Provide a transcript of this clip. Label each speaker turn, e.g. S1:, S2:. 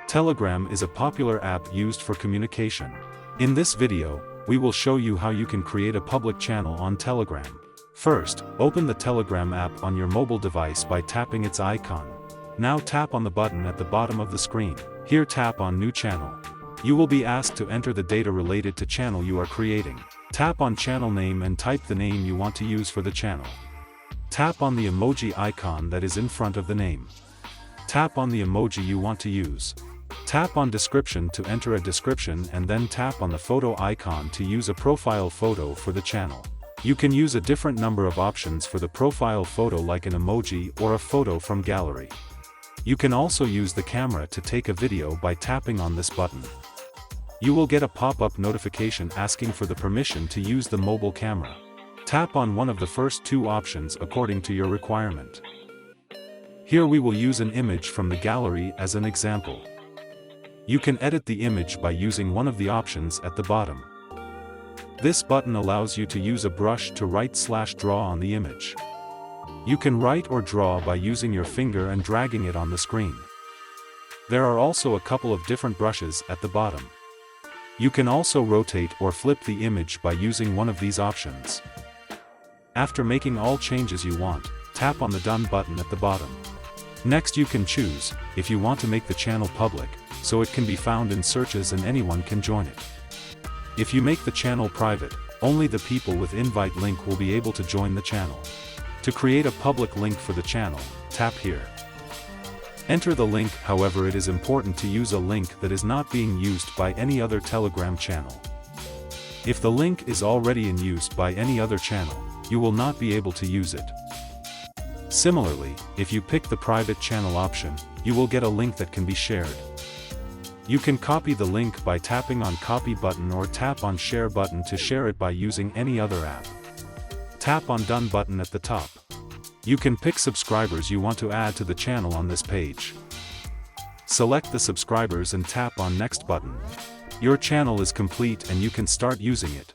S1: Telegram is a popular app used for communication. In this video, we will show you how you can create a public channel on Telegram. First, open the Telegram app on your mobile device by tapping its icon. Now tap on the button at the bottom of the screen. Here tap on New Channel. You will be asked to enter the data related to channel you are creating. Tap on channel name and type the name you want to use for the channel. Tap on the emoji icon that is in front of the name. Tap on the emoji you want to use. Tap on description to enter a description and then tap on the photo icon to use a profile photo for the channel. You can use a different number of options for the profile photo like an emoji or a photo from gallery. You can also use the camera to take a video by tapping on this button. You will get a pop-up notification asking for the permission to use the mobile camera. Tap on one of the first two options according to your requirement. Here we will use an image from the gallery as an example. You can edit the image by using one of the options at the bottom. This button allows you to use a brush to write/draw on the image. You can write or draw by using your finger and dragging it on the screen. There are also a couple of different brushes at the bottom. You can also rotate or flip the image by using one of these options. After making all changes you want, tap on the Done button at the bottom. Next you can choose if you want to make the channel public, so it can be found in searches and anyone can join it. If you make the channel private, only the people with invite link will be able to join the channel. To create a public link for the channel, tap here. Enter the link, however it is important to use a link that is not being used by any other Telegram channel. If the link is already in use by any other channel, you will not be able to use it. Similarly, if you pick the private channel option, you will get a link that can be shared. You can copy the link by tapping on Copy button or tap on Share button to share it by using any other app. Tap on Done button at the top. You can pick subscribers you want to add to the channel on this page. Select the subscribers and tap on Next button. Your channel is complete and you can start using it.